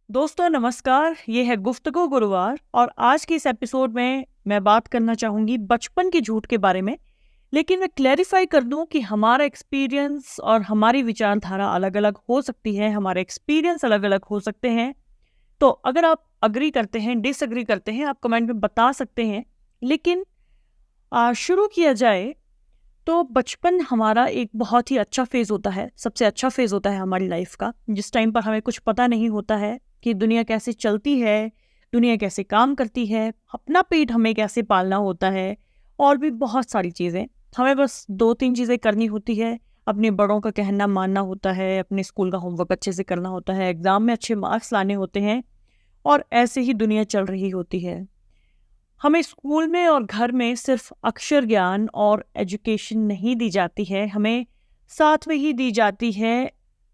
दोस्तों नमस्कार, ये है गुफ्तगू गुरुवार और आज की इस एपिसोड में मैं बात करना चाहूँगी बचपन के झूठ के बारे में। लेकिन मैं क्लैरिफाई कर दूँ कि हमारा एक्सपीरियंस और हमारी विचारधारा अलग अलग हो सकती है, हमारे एक्सपीरियंस अलग अलग हो सकते हैं। तो अगर आप अग्री करते हैं, डिसअग्री करते हैं, आप कमेंट में बता सकते हैं। लेकिन शुरू किया जाए तो बचपन हमारा एक बहुत ही अच्छा फेज़ होता है, सबसे अच्छा फेज़ होता है हमारी लाइफ का, जिस टाइम पर हमें कुछ पता नहीं होता है कि दुनिया कैसे चलती है, दुनिया कैसे काम करती है, अपना पेट हमें कैसे पालना होता है और भी बहुत सारी चीज़ें। हमें बस 2-3 चीज़ें करनी होती है, अपने बड़ों का कहना मानना होता है, अपने स्कूल का होमवर्क अच्छे से करना होता है, एग्ज़ाम में अच्छे मार्क्स लाने होते हैं और ऐसे ही दुनिया चल रही होती है। हमें स्कूल में और घर में सिर्फ अक्षर ज्ञान और एजुकेशन नहीं दी जाती है, हमें साथ में ही दी जाती है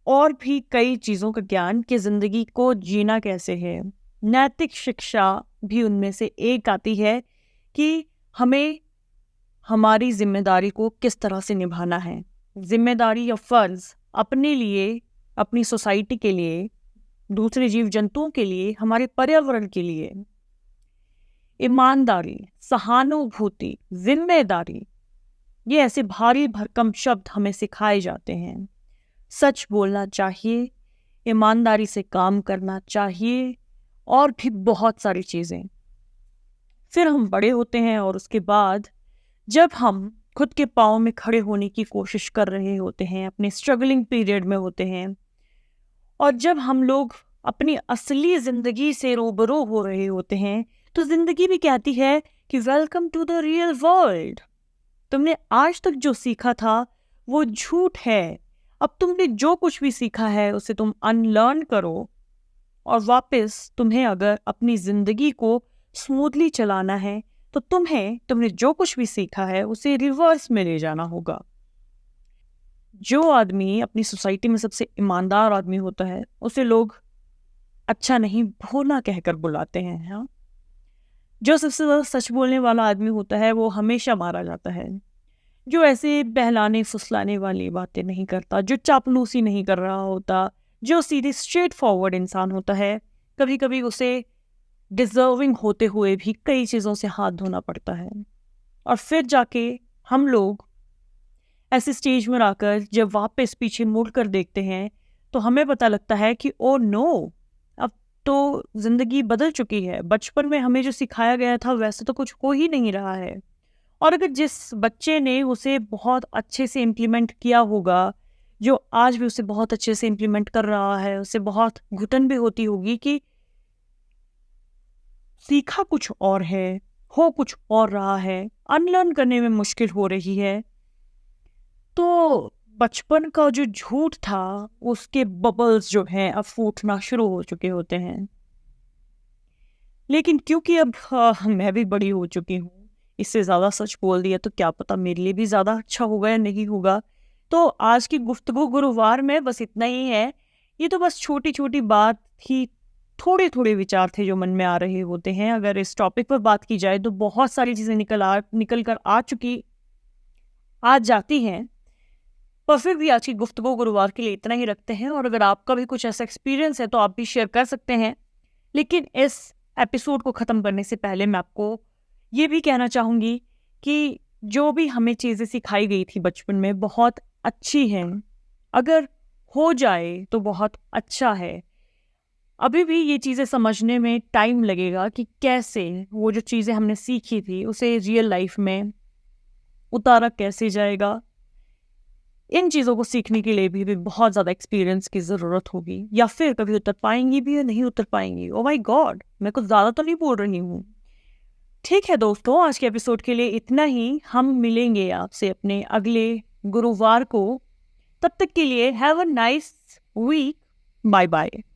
और भी कई चीज़ों का ज्ञान कि ज़िंदगी को जीना कैसे है। नैतिक शिक्षा भी उनमें से एक आती है कि हमें हमारी जिम्मेदारी को किस तरह से निभाना है। जिम्मेदारी या फ़र्ज़ अपने लिए, अपनी सोसाइटी के लिए, दूसरे जीव जंतुओं के लिए, हमारे पर्यावरण के लिए। ईमानदारी, सहानुभूति, जिम्मेदारी, ये ऐसे भारी भरकम शब्द हमें सिखाए जाते हैं। सच बोलना चाहिए, ईमानदारी से काम करना चाहिए और भी बहुत सारी चीज़ें। फिर हम बड़े होते हैं और उसके बाद जब हम खुद के पाँव में खड़े होने की कोशिश कर रहे होते हैं, अपने स्ट्रगलिंग पीरियड में होते हैं और जब हम लोग अपनी असली ज़िंदगी से रूबरू हो रहे होते हैं, तो ज़िंदगी भी कहती है कि welcome to the real world. तुमने आज तक जो सीखा था वो झूठ है। अब तुमने जो कुछ भी सीखा है उसे तुम अनलर्न करो और वापस तुम्हें अगर अपनी ज़िंदगी को स्मूथली चलाना है तो तुमने जो कुछ भी सीखा है उसे रिवर्स में ले जाना होगा। जो आदमी अपनी सोसाइटी में सबसे ईमानदार आदमी होता है उसे लोग अच्छा नहीं भोला कहकर बुलाते हैं। हाँ, जो सबसे ज़्यादा सच बोलने वाला आदमी होता है वो हमेशा मारा जाता है। जो ऐसे बहलाने फुसलाने वाली बातें नहीं करता, जो चापलूसी नहीं कर रहा होता, जो सीधे स्ट्रेट फॉरवर्ड इंसान होता है, कभी कभी उसे डिजर्विंग होते हुए भी कई चीज़ों से हाथ धोना पड़ता है। और फिर जाके हम लोग ऐसे स्टेज में आकर जब वापस पीछे मुड़ कर देखते हैं तो हमें पता लगता है कि ओ नो, अब तो ज़िंदगी बदल चुकी है। बचपन में हमें जो सिखाया गया था वैसे तो कुछ हो ही नहीं रहा है। और अगर जिस बच्चे ने उसे बहुत अच्छे से इम्प्लीमेंट किया होगा, जो आज भी उसे बहुत अच्छे से इम्प्लीमेंट कर रहा है, उसे बहुत घुटन भी होती होगी कि सीखा कुछ और है, हो कुछ और रहा है, अनलर्न करने में मुश्किल हो रही है। तो बचपन का जो झूठ था उसके बबल्स जो हैं अब फूटना शुरू हो चुके होते हैं। लेकिन क्योंकि अब मैं भी बड़ी हो चुकी हूँ, इससे ज़्यादा सच बोल दिया तो क्या पता मेरे लिए भी ज़्यादा अच्छा होगा या नहीं होगा। तो आज की गुफ्तगू गुरुवार में बस इतना ही है। ये तो बस छोटी छोटी बात थी, थोड़े थोड़े विचार थे जो मन में आ रहे होते हैं। अगर इस टॉपिक पर बात की जाए तो बहुत सारी चीज़ें निकल कर आ जाती हैं। पर फिर भी आज की गुफ्तगू गुरुवार के लिए इतना ही रखते हैं और अगर आपका भी कुछ ऐसा एक्सपीरियंस है तो आप भी शेयर कर सकते हैं। लेकिन इस एपिसोड को ख़त्म करने से पहले मैं आपको ये भी कहना चाहूँगी कि जो भी हमें चीज़ें सिखाई गई थी बचपन में बहुत अच्छी हैं। अगर हो जाए तो बहुत अच्छा है। अभी भी ये चीज़ें समझने में टाइम लगेगा कि कैसे वो जो चीज़ें हमने सीखी थी उसे रियल लाइफ में उतारा कैसे जाएगा। इन चीज़ों को सीखने के लिए भी बहुत ज़्यादा एक्सपीरियंस की ज़रूरत होगी या फिर कभी उतर पाएंगी भी या नहीं उतर पाएंगी। ओ माय गॉड, मैं कुछ ज़्यादा तो नहीं बोल रही हूँ। ठीक है दोस्तों, आज के एपिसोड के लिए इतना ही। हम मिलेंगे आपसे अपने अगले गुरुवार को। तब तक के लिए have a nice week. Bye bye.